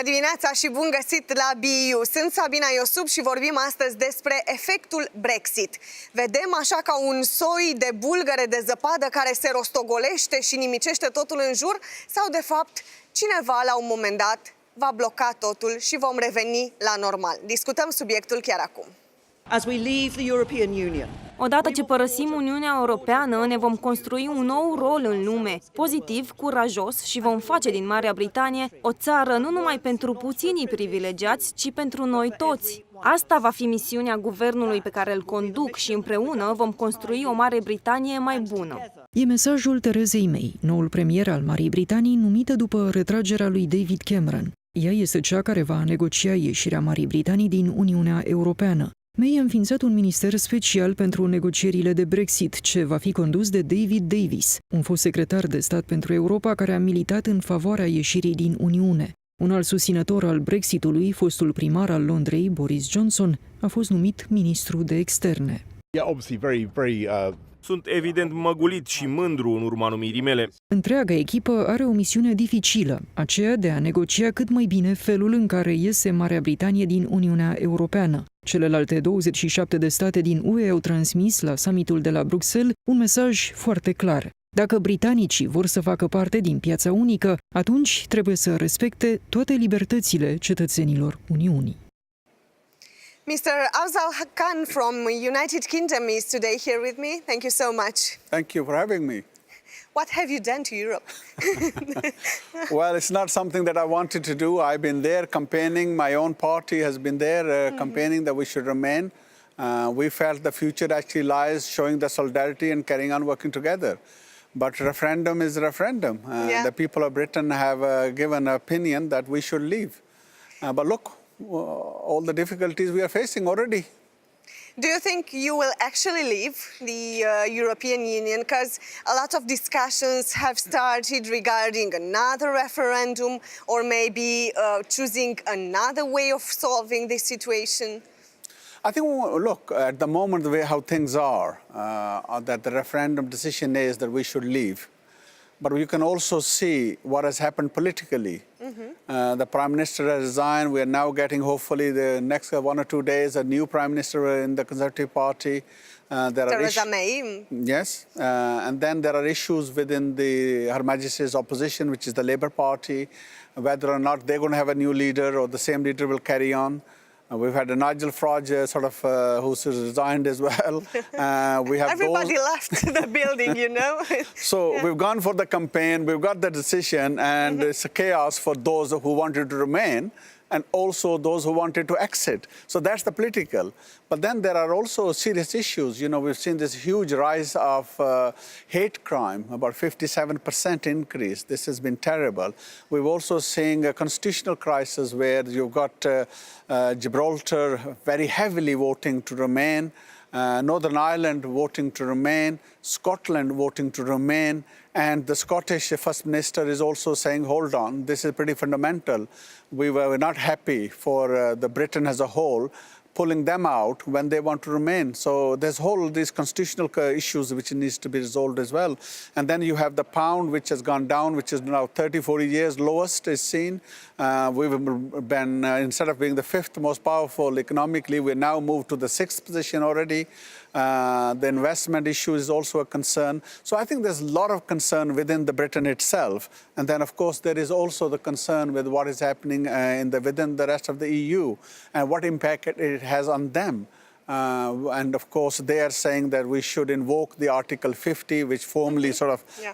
dimineața și bun găsit la BU. Sunt Sabina Iosub și vorbim astăzi despre efectul Brexit. Vedem așa ca un soi de bulgăre de zăpadă care se rostogolește și nimicește totul în jur, sau de fapt cineva la un moment dat va bloca totul și vom reveni la normal. Discutăm subiectul chiar acum. As we leave the European Union. Odată ce părăsim Uniunea Europeană, ne vom construi un nou rol în lume, pozitiv, curajos, și vom face din Marea Britanie o țară nu numai pentru puținii privilegiați, ci pentru noi toți. Asta va fi misiunea guvernului pe care îl conduc și împreună vom construi o Mare Britanie mai bună. E mesajul Therezei May, noul premier al Marii Britanii, numită după retragerea lui David Cameron. Ea este cea care va negocia ieșirea Marii Britanii din Uniunea Europeană. May a înființat un minister special pentru negocierile de Brexit, ce va fi condus de David Davis, un fost secretar de stat pentru Europa care a militat în favoarea ieșirii din Uniune. Un alt susținător al Brexitului, fostul primar al Londrei, Boris Johnson, a fost numit ministru de externe. Sunt evident măgulit și mândru în urma numirii mele. Întreaga echipă are o misiune dificilă, aceea de a negocia cât mai bine felul în care iese Marea Britanie din Uniunea Europeană. Celelalte 27 de state din UE au transmis la summitul de la Bruxelles un mesaj foarte clar. Dacă britanicii vor să facă parte din piața unică, atunci trebuie să respecte toate libertățile cetățenilor Uniunii. Mr. Afzal Khan from United Kingdom is today here with me. Thank you so much. Thank you for having me. What have you done to Europe? Well, it's not something that I wanted to do. I've been there campaigning. My own party has been there campaigning that we should remain. We felt the future actually lies showing the solidarity and carrying on working together. But referendum is a referendum. The people of Britain have given an opinion that we should leave. But look, all the difficulties we are facing already. Do you think you will actually leave the European Union? Because a lot of discussions have started regarding another referendum or maybe choosing another way of solving this situation. I think, look, at the moment, the way how things are, that the referendum decision is that we should leave. But you can also see what has happened politically. The Prime Minister has resigned. We are now getting, hopefully, the next 1 or 2 days, a new Prime Minister in the Conservative Party. Theresa May. Yes. And then there are issues within Her Majesty's opposition, which is the Labour Party, whether or not they're going to have a new leader or the same leader will carry on. We've had a Nigel Farage who's resigned as well. We have Everybody left the building, you know. So we've gone for the campaign, we've got the decision, and it's a chaos for those who wanted to remain and also those who wanted to exit. So that's the political. But then there are also serious issues. You know, we've seen this huge rise of hate crime, about 57% increase. This has been terrible. We've also seen a constitutional crisis where you've got Gibraltar very heavily voting to remain, Northern Ireland voting to remain, Scotland voting to remain, and the Scottish First Minister is also saying, hold on, this is pretty fundamental. We were not happy for the Britain as a whole, pulling them out when they want to remain. So there's these constitutional issues which needs to be resolved as well. And then you have the pound, which has gone down, which is now 30, 40 years lowest is seen. We've been, instead of being the 5th most powerful economically, we're now moved to the 6th position already. The investment issue is also a concern. So I think there's a lot of concern within the Britain itself. And then, of course, there is also the concern with what is happening within the rest of the EU and what impact it has on them. And of course, they are saying that we should invoke the Article 50, which formally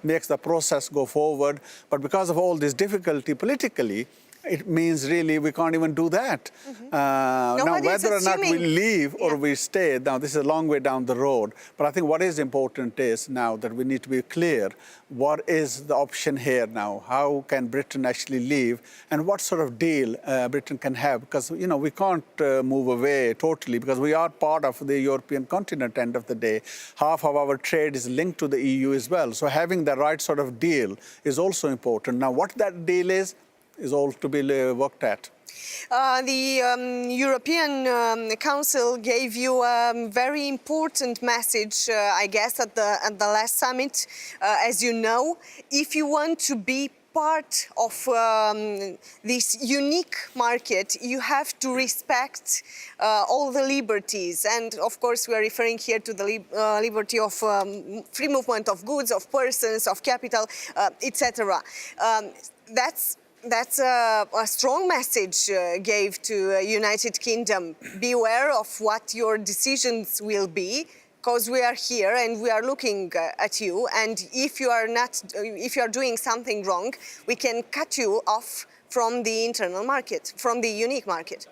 makes the process go forward. But because of all this difficulty politically, it means really we can't even do that. Now, whether or not we leave or we stay, now this is a long way down the road. But I think what is important is now that we need to be clear, what is the option here now? How can Britain actually leave? And what sort of deal Britain can have? Because, you know, we can't move away totally because we are part of the European continent, end of the day. Half of our trade is linked to the EU as well. So having the right sort of deal is also important. Now, what that deal is all to be worked at. The European Council gave you a very important message, I guess, at the last summit. As you know, if you want to be part of this unique market, you have to respect all the liberties. And of course, we are referring here to the liberty of free movement of goods, of persons, of capital, etc. That's a strong message gave to United Kingdom. Beware of what your decisions will be, because we are here and we are looking at you. And if you are doing something wrong, we can cut you off from the internal market, from the unique market.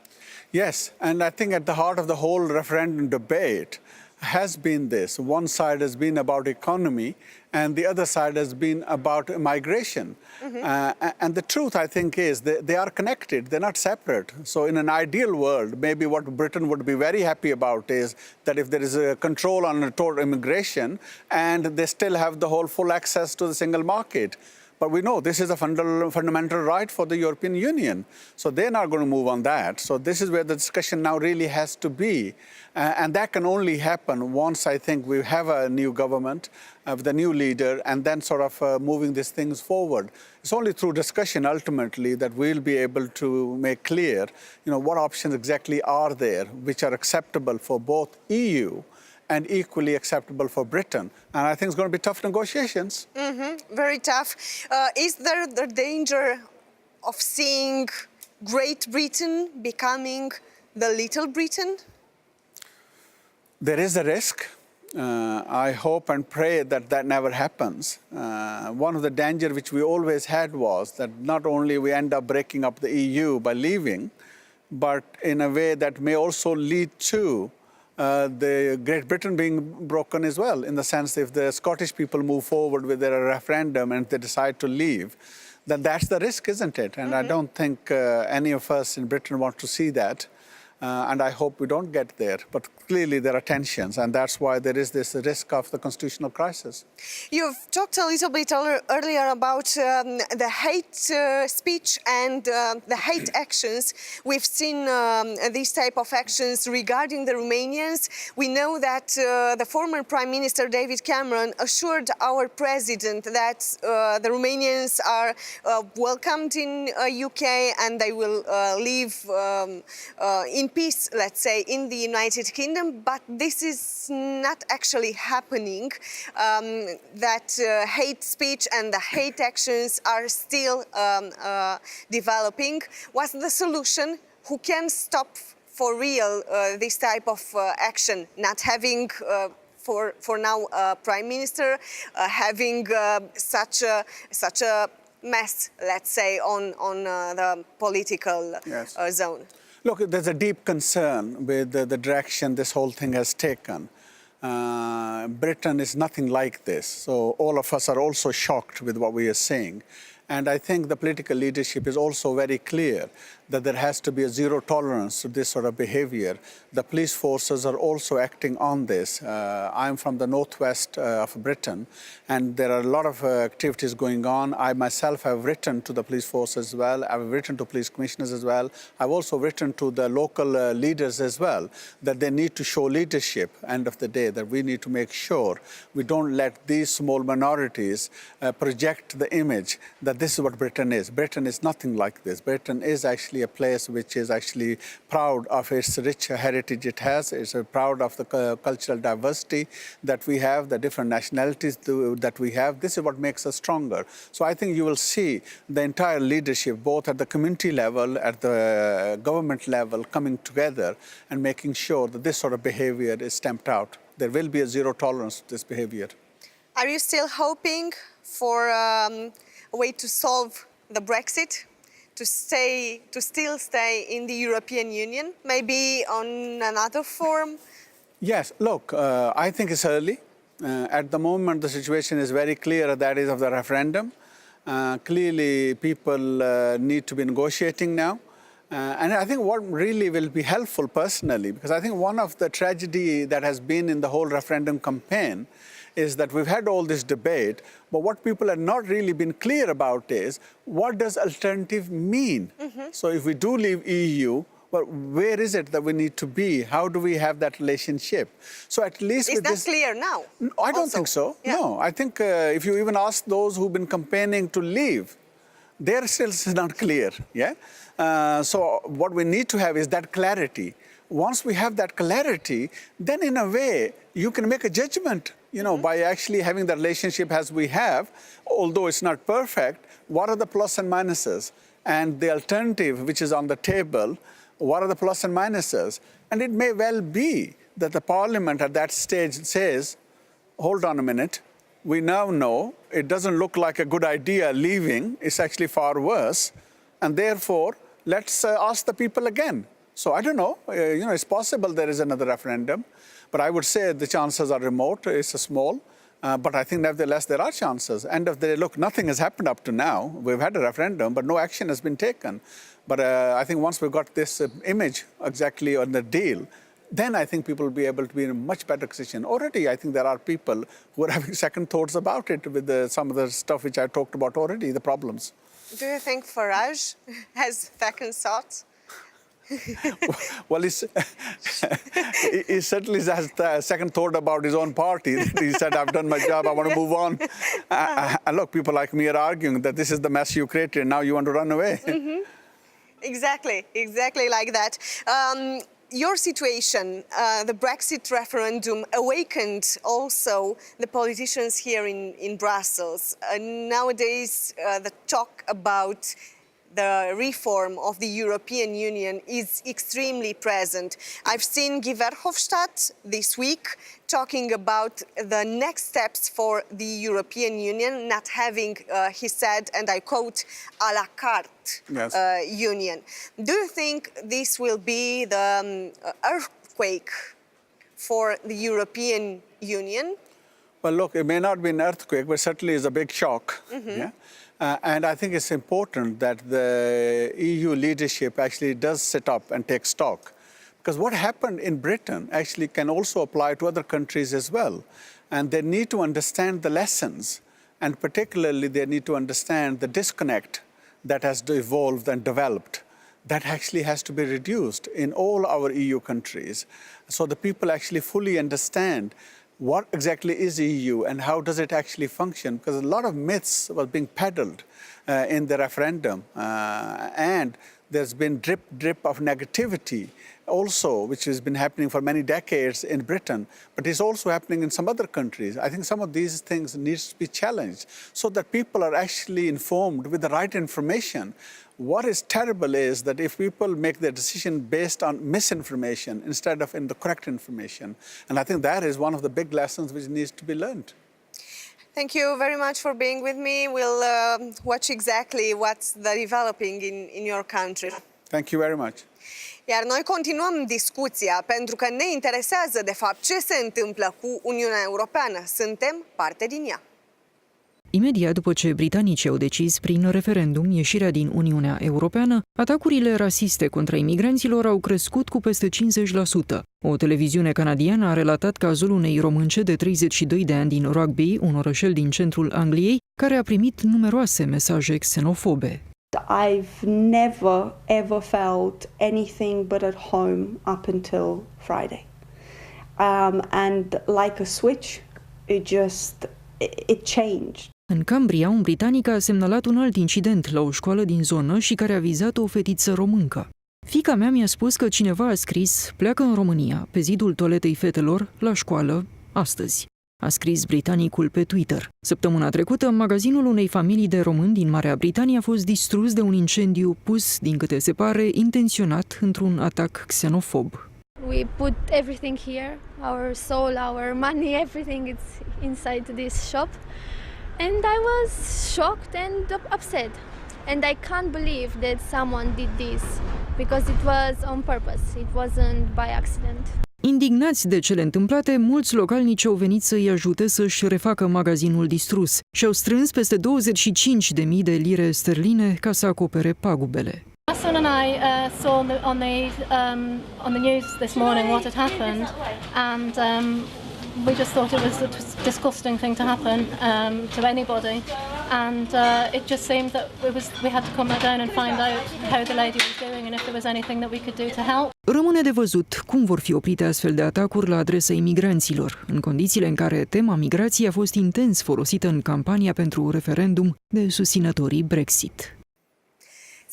Yes, and I think at the heart of the whole referendum debate has been this. One side has been about economy and the other side has been about migration. And the truth, I think, is they are connected. They're not separate. So in an ideal world, maybe what Britain would be very happy about is that if there is a control on total immigration and they still have the whole full access to the single market. But we know this is a fundamental right for the European Union. So they're not going to move on that. So this is where the discussion now really has to be. And that can only happen once, I think, we have a new government with a new leader and then sort of moving these things forward. It's only through discussion, ultimately, that we'll be able to make clear, what options exactly are there which are acceptable for both EU and equally acceptable for Britain. And I think it's going to be tough negotiations. Very tough. Is there the danger of seeing Great Britain becoming the Little Britain? There is a risk. I hope and pray that that never happens. One of the dangers which we always had was that not only we end up breaking up the EU by leaving, but in a way that may also lead to the Great Britain being broken as well, in the sense if the Scottish people move forward with their referendum and they decide to leave, then that's the risk, isn't it? And I don't think any of us in Britain want to see that. And I hope we don't get there. But clearly there are tensions, and that's why there is this risk of the constitutional crisis. You've talked a little bit earlier about the hate speech and the hate actions. We've seen these type of actions regarding the Romanians. We know that the former Prime Minister David Cameron assured our president that the Romanians are welcomed in UK and they will live in peace, let's say, in the United Kingdom, but this is not actually happening. That hate speech and the hate actions are still developing. What's the solution? Who can stop for real this type of action? Not having for now a Prime Minister, having such a mess, let's say, on the political zone. Look, there's a deep concern with the direction this whole thing has taken. Britain is nothing like this, so all of us are also shocked with what we are seeing. And I think the political leadership is also very clear that there has to be a zero tolerance to this sort of behavior. The police forces are also acting on this. I'm from the northwest of Britain, and there are a lot of activities going on. I myself have written to the police force as well. I've written to police commissioners as well. I've also written to the local leaders as well, that they need to show leadership, end of the day, that we need to make sure we don't let these small minorities project the image that this is what Britain is. Britain is nothing like this. Britain is actually a place which is actually proud of its rich heritage it has. It's proud of the cultural diversity that we have, the different nationalities that we have. This is what makes us stronger. So I think you will see the entire leadership, both at the community level, at the government level, coming together and making sure that this sort of behavior is stamped out. There will be a zero tolerance to this behavior. Are you still hoping for a way to solve the Brexit? To still stay in the European Union, maybe on another form? Yes, look, I think it's early. At the moment, the situation is very clear, that is of the referendum. Clearly, people need to be negotiating now. And I think what really will be helpful personally, because I think one of the tragedy that has been in the whole referendum campaign is that we've had all this debate, but what people have not really been clear about is, what does alternative mean? So if we do leave EU, well, where is it that we need to be? How do we have that relationship? So at least Is that clear now? I don't think so. Yeah. No, I think if you even ask those who've been campaigning to leave, There still is not clear, yeah? So what we need to have is that clarity. Once we have that clarity, then in a way, you can make a judgment, by actually having the relationship as we have, although it's not perfect, what are the plus and minuses? And the alternative, which is on the table, what are the plus and minuses? And it may well be that the parliament at that stage says, hold on a minute, we now know it doesn't look like a good idea leaving, it's actually far worse, and therefore, let's ask the people again. So I don't know, it's possible there is another referendum, but I would say the chances are remote, it's small, but I think nevertheless there are chances. End of the day, look, nothing has happened up to now. We've had a referendum, but no action has been taken. But I think once we've got this image exactly on the deal, then I think people will be able to be in a much better position. Already, I think there are people who are having second thoughts about it with some of the stuff which I talked about already, the problems. Do you think Farage has second thoughts? Well, he certainly has a second thought about his own party. He said, I've done my job, I want to move on. And look, people like me are arguing that this is the mess you created, and now you want to run away. Mm-hmm. Exactly like that. Your situation, the Brexit referendum, awakened also the politicians here in Brussels. Nowadays, the talk about the reform of the European Union is extremely present. I've seen Guy Verhofstadt this week talking about the next steps for the European Union, not having, he said, and I quote, a la carte union. Do you think this will be the earthquake for the European Union? Well, look, it may not be an earthquake, but certainly is a big shock. Mm-hmm. Yeah? And I think it's important that the EU leadership actually does sit up and take stock. Because what happened in Britain actually can also apply to other countries as well. And they need to understand the lessons. And particularly, they need to understand the disconnect that has evolved and developed. That actually has to be reduced in all our EU countries. So the people actually fully understand what exactly is EU and how does it actually function? Because a lot of myths were being peddled in the referendum. And there's been drip of negativity also, which has been happening for many decades in Britain, but it's also happening in some other countries. I think some of these things need to be challenged so that people are actually informed with the right information. What is terrible is that if people make their decision based on misinformation instead of in the correct information, and I think that is one of the big lessons which needs to be learned. Thank you very much for being with me. We'll watch exactly what's developing in your country. Thank you very much. Iar noi continuăm discuția pentru că ne interesează, de fapt, ce se întâmplă cu Uniunea Europeană. Suntem parte din ea. Imediat după ce britanicii au decis prin referendum ieșirea din Uniunea Europeană, atacurile rasiste contra imigranților au crescut cu peste 50%. O televiziune canadiană a relatat cazul unei românce de 32 de ani din Rugby, un orășel din centrul Angliei, care a primit numeroase mesaje xenofobe. I've never ever felt anything but at home up until Friday. And like a switch, it changed. În Cambria, un britanic a semnalat un alt incident la o școală din zonă și care a vizat o fetiță româncă. Fiica mea mi-a spus că cineva a scris "pleacă în România" pe zidul toaletei fetelor la școală astăzi. A scris britanicul pe Twitter. Săptămâna trecută, magazinul unei familii de români din Marea Britanie a fost distrus de un incendiu pus, din câte se pare, intenționat într-un atac xenofob. We put everything here, our soul, our money, everything is inside this shop. And I was shocked and upset. And I can't believe that someone did this because it was on purpose. It wasn't by accident. Indignați de cele întâmplate, mulți localnici au venit să-i ajute să-și refacă magazinul distrus și au strâns peste 25.000 de lire sterline ca să acopere pagubele. My son and I saw on the news this morning what had happened, and we just thought it was a disgusting thing to happen to anybody, and it just seemed that we had to come down and find out how the lady was doing and if there was anything that we could do to help. Rămâne de văzut cum vor fi oprite astfel de atacuri la adresa imigranților, în condițiile în care tema migrației a fost intens folosită în campania pentru referendum de susținătorii Brexit.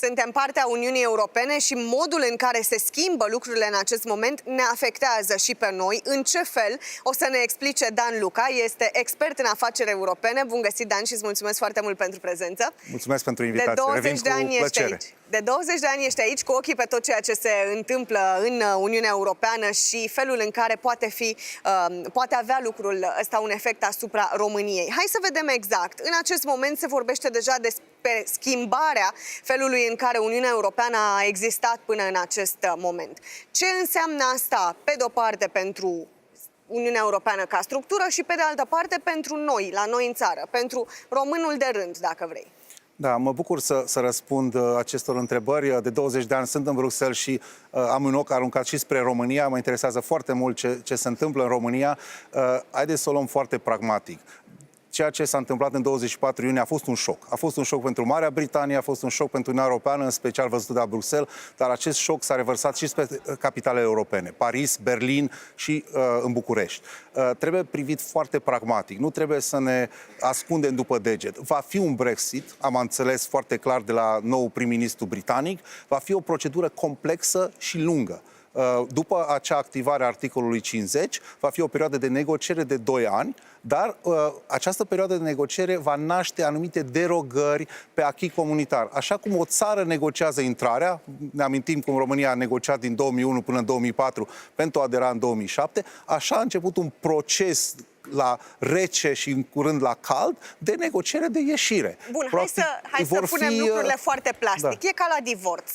Suntem partea Uniunii Europene și modul în care se schimbă lucrurile în acest moment ne afectează și pe noi. În ce fel? O să ne explice Dan Luca, este expert în afaceri europene. Bun găsit, Dan, și îți mulțumesc foarte mult pentru prezență. Mulțumesc pentru invitație. De 20 de ani ești plăcere. aici. De 20 de ani ești aici cu ochii pe tot ceea ce se întâmplă în Uniunea Europeană și felul în care poate avea lucrul ăsta un efect asupra României. Hai să vedem exact. În acest moment se vorbește deja despre schimbarea felului în care Uniunea Europeană a existat până în acest moment. Ce înseamnă asta, pe de-o parte, pentru Uniunea Europeană ca structură și, pe de altă parte, pentru noi, la noi în țară, pentru românul de rând, dacă vrei? Da, mă bucur să răspund acestor întrebări. De 20 de ani sunt în Bruxelles și am un ochi aruncat și spre România. Mă interesează foarte mult ce se întâmplă în România. Haideți să o luăm foarte pragmatic. Ceea ce s-a întâmplat în 24 iunie a fost un șoc. A fost un șoc pentru Marea Britanie, a fost un șoc pentru Uniunea Europeană, în special văzut de la Bruxelles, dar acest șoc s-a revărsat și spre capitalele europene, Paris, Berlin și în București. Trebuie privit foarte pragmatic, nu trebuie să ne ascundem după deget. Va fi un Brexit, am înțeles foarte clar de la nou prim-ministru britanic, va fi o procedură complexă și lungă. După acea activare a articolului 50, va fi o perioadă de negociere de 2 ani, dar această perioadă de negociere va naște anumite derogări pe acquis comunitar. Așa cum o țară negociază intrarea, ne amintim cum România a negociat din 2001 până în 2004 pentru a adera în 2007, așa a început un proces la rece și în curând la cald de negociere de ieșire. Bun, hai să punem lucrurile foarte plastic. Da. E ca la divorț.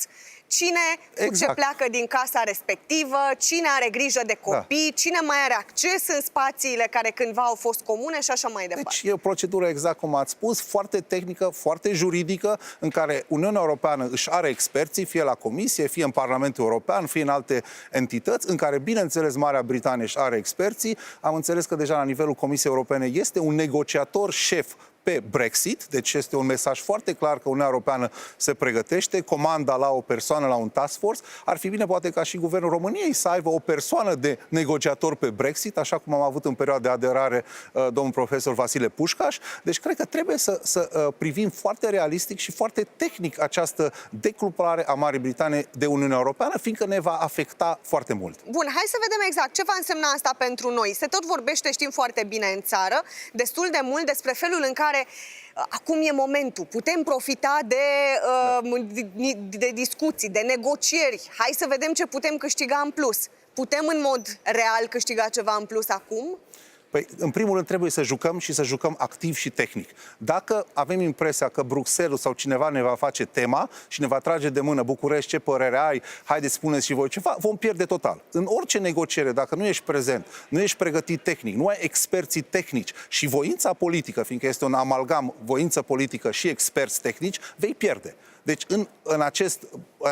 Cine cu ce pleacă din casa respectivă, cine are grijă de copii, cine mai are acces în spațiile care cândva au fost comune și așa mai departe. Deci e o procedură, exact cum ați spus, foarte tehnică, foarte juridică, în care Uniunea Europeană își are experții, fie la Comisie, fie în Parlamentul European, fie în alte entități, în care, bineînțeles, Marea Britanie își are experții. Am înțeles că deja la nivelul Comisiei Europene este un negociator șef pe Brexit, deci este un mesaj foarte clar că Uniunea Europeană se pregătește, comanda la o persoană, la un task force. Ar fi bine poate ca și Guvernul României să aibă o persoană de negociator pe Brexit, așa cum am avut în perioada de aderare domnul profesor Vasile Pușcaș. Deci cred că trebuie să privim foarte realistic și foarte tehnic această decouplare a Marii Britanii de Uniunea Europeană, fiindcă ne va afecta foarte mult. Bun, hai să vedem exact ce va însemna asta pentru noi. Se tot vorbește, știm foarte bine în țară, destul de mult despre felul în care acum e momentul, putem profita de discuții, de negocieri. Hai să vedem ce putem câștiga în plus. Putem în mod real câștiga ceva în plus acum? Păi, în primul rând, trebuie să jucăm și să jucăm activ și tehnic. Dacă avem impresia că Bruxelles sau cineva ne va face tema și ne va trage de mână, București, ce părere ai, haideți, spuneți și voi ceva, vom pierde total. În orice negociere, dacă nu ești prezent, nu ești pregătit tehnic, nu ai experții tehnici și voința politică, fiindcă este un amalgam, voință politică și experți tehnici, vei pierde. Deci în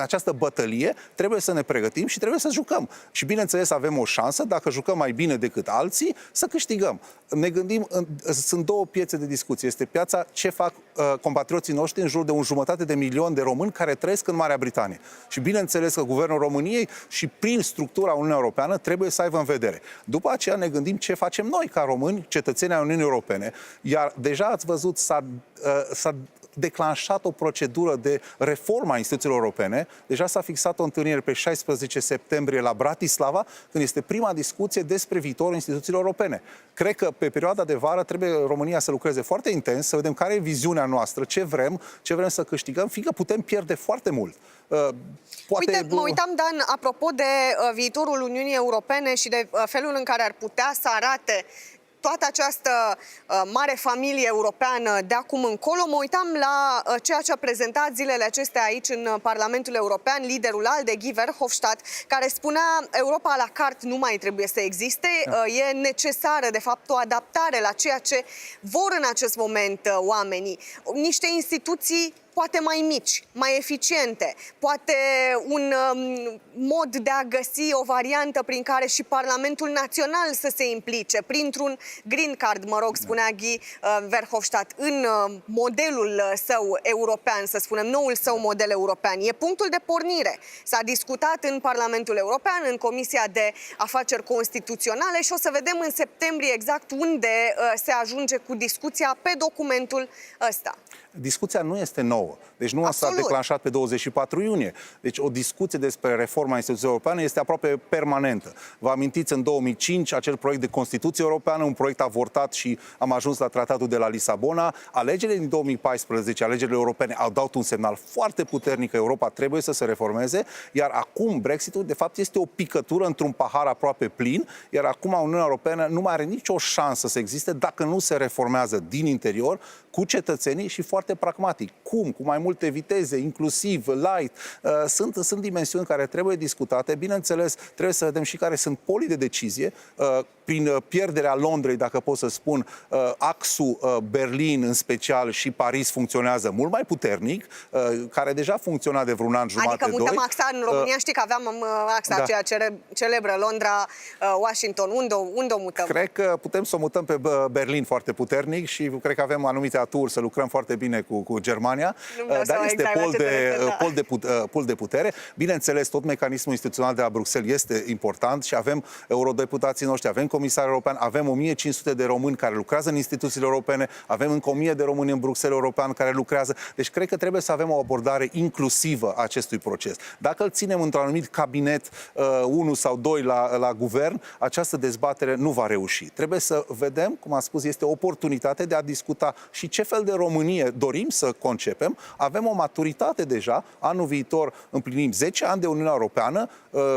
această bătălie trebuie să ne pregătim și trebuie să jucăm. Și bineînțeles avem o șansă, dacă jucăm mai bine decât alții, să câștigăm. Ne gândim, sunt două piețe de discuție. Este piața ce fac compatrioții noștri în jur de 1,5 de milion de români care trăiesc în Marea Britanie. Și bineînțeles că Guvernul României și prin structura Uniunii Europeană trebuie să aibă în vedere. După aceea ne gândim ce facem noi ca români, cetățenii ai Uniunii Europene. Iar deja ați văzut, s-a declanșat o procedură de reformă a instituțiilor europene. Deja s-a fixat o întâlnire pe 16 septembrie la Bratislava, când este prima discuție despre viitorul instituțiilor europene. Cred că pe perioada de vară trebuie România să lucreze foarte intens, să vedem care e viziunea noastră, ce vrem să câștigăm, fiindcă putem pierde foarte mult. Uite, mă uitam, Dan, apropo de viitorul Uniunii Europene și de felul în care ar putea să arate toată această mare familie europeană de acum încolo. Mă uitam la ceea ce a prezentat zilele acestea aici în Parlamentul European liderul ALDE, Guy Verhofstadt, care spunea Europa la carte nu mai trebuie să existe, e necesară de fapt o adaptare la ceea ce vor în acest moment oamenii. Niște instituții poate mai mici, mai eficiente, poate un mod de a găsi o variantă prin care și Parlamentul Național să se implice, printr-un green card, mă rog, spunea Guy Verhofstadt, în modelul său european, să spunem, noul său model european. E punctul de pornire. S-a discutat în Parlamentul European, în Comisia de Afaceri Constituționale și o să vedem în septembrie exact unde se ajunge cu discuția pe documentul ăsta. Discuția nu este nouă. 2009. Deci nu s-a declanșat pe 24 iunie. Deci o discuție despre reforma instituției europene este aproape permanentă. Vă amintiți, în 2005, acel proiect de Constituție Europeană, un proiect avortat și am ajuns la tratatul de la Lisabona. Alegerile din 2014, alegerile europene, au dat un semnal foarte puternic că Europa trebuie să se reformeze, iar acum Brexitul, de fapt, este o picătură într-un pahar aproape plin, iar acum Uniunea Europeană nu mai are nicio șansă să existe dacă nu se reformează din interior, cu cetățenii și foarte pragmatic. Cum? Cu mai multe viteze, inclusiv, light. Sunt dimensiuni care trebuie discutate. Bineînțeles, trebuie să vedem și care sunt polii de decizie. Prin pierderea Londrei, dacă pot să spun, axul Berlin în special și Paris funcționează mult mai puternic, care deja funcționa de vreun an jumate, adică mutăm axa în România, știi că aveam axa aceea celebră, Londra, Washington, unde o mutăm? Cred că putem să o mutăm pe Berlin foarte puternic și cred că avem anumite aturi să lucrăm foarte bine cu Germania, dar este pol de putere. Bineînțeles, tot mecanismul instituțional de la Bruxelles este important și avem eurodeputații noștri, avem comisar european, avem 1500 de români care lucrează în instituțiile europene, avem încă 1000 de români în Bruxelles european care lucrează. Deci cred că trebuie să avem o abordare inclusivă a acestui proces. Dacă îl ținem într-un anumit cabinet, 1 sau 2 la guvern, această dezbatere nu va reuși. Trebuie să vedem, cum am spus, este o oportunitate de a discuta și ce fel de Românie dorim să concepem. Avem o maturitate deja. Anul viitor împlinim 10 ani de Uniunea Europeană,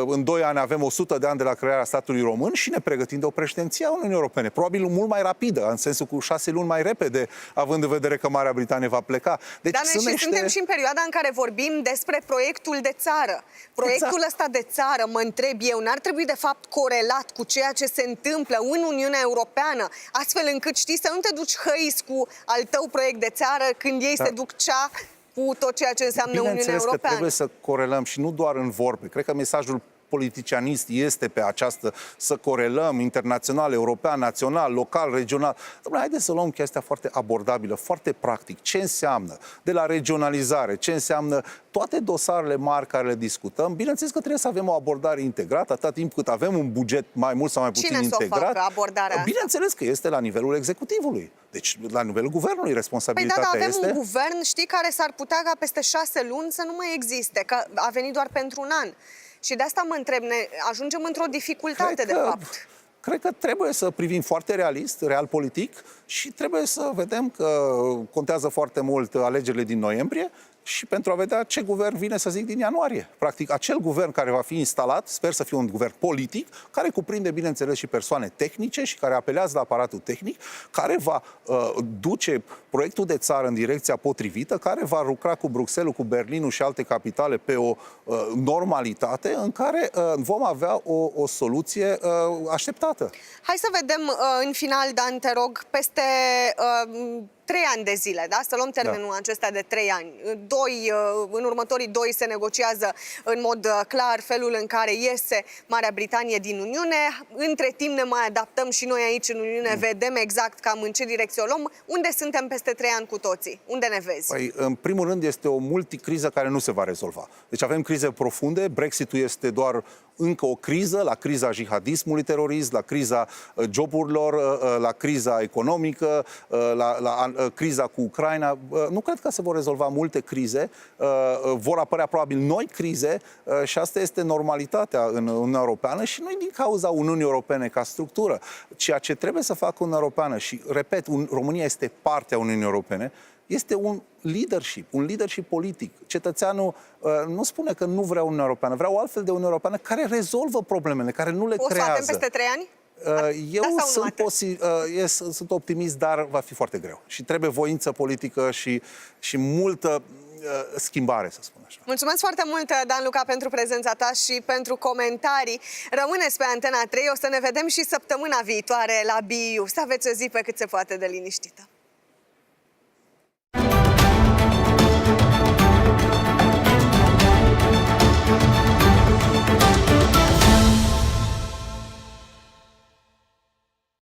în 2 ani avem 100 de ani de la crearea statului român și ne pregătim de o președinție a Uniunii Europene. Probabil mult mai rapidă, în sensul cu 6 luni mai repede, având în vedere că Marea Britanie va pleca. Deci dar noi suntem și în perioada în care vorbim despre proiectul de țară. Proiectul ăsta de țară, mă întreb eu, n-ar trebui de fapt corelat cu ceea ce se întâmplă în Uniunea Europeană, astfel încât, știi, să nu te duci hăis cu al tău proiect de țară când ei se duc cu tot ceea ce înseamnă Uniunea Europeană. Că trebuie să corelăm și nu doar în vorbe. Cred că mesajul politicianist este pe această, să corelăm internațional, european, național, local, regional. Dom'le, haideți să luăm chestia foarte abordabilă, foarte practic. Ce înseamnă de la regionalizare, ce înseamnă toate dosarele mari care le discutăm. Bineînțeles că trebuie să avem o abordare integrată, atât timp cât avem un buget mai mult sau mai puțin integrat. Cine să o facă, abordarea asta? Bineînțeles că este la nivelul executivului. Deci, la nivelul guvernului responsabilitatea este... Păi da, este... avem un guvern, știi, care s-ar putea ca peste 6 luni să nu mai existe, că a venit doar pentru un an. Și de asta mă întreb, ne ajungem într-o dificultate, de fapt. Cred că trebuie să privim foarte realist, real politic, și trebuie să vedem că contează foarte mult alegerile din noiembrie și pentru a vedea ce guvern vine, să zic, din ianuarie. Practic, acel guvern care va fi instalat, sper să fie un guvern politic, care cuprinde, bineînțeles, și persoane tehnice și care apelează la aparatul tehnic, care va duce proiectul de țară în direcția potrivită, care va lucra cu Bruxelles, cu Berlinul și alte capitale pe o normalitate în care vom avea o soluție așteptată. Hai să vedem în final, Dan, te rog, peste 3 ani de zile, da? Să luăm termenul acesta de 3 ani. În următorii 2 se negociază în mod clar felul în care iese Marea Britanie din Uniune. Între timp ne mai adaptăm și noi aici în Uniune, vedem exact cam în ce direcție o luăm. Unde suntem peste 3 ani cu toții? Unde ne vezi? Păi, în primul rând, este o multicriză care nu se va rezolva. Deci avem crize profunde, Brexitul este doar încă o criză, la criza jihadismului terorist, la criza joburilor, la criza economică, la criza cu Ucraina. Nu cred că se vor rezolva multe crize, vor apărea probabil noi crize și asta este normalitatea în Uniunea Europeană și nu din cauza Uniunii Europene ca structură. Ceea ce trebuie să facă Uniunea Europeană și, repet, România este parte a Uniunii Europene, este un leadership politic. Cetățeanul nu spune că nu vrea Uniunea Europeană, vrea o altfel de Uniune Europeană care rezolvă problemele, care nu le creează. O să avem peste 3 ani? Eu sunt optimist, dar va fi foarte greu. Și trebuie voință politică și multă schimbare, să spun așa. Mulțumesc foarte mult, Dan Luca, pentru prezența ta și pentru comentarii. Rămâneți pe Antena 3, o să ne vedem și săptămâna viitoare la BIU. Să aveți o zi pe cât se poate de liniștită.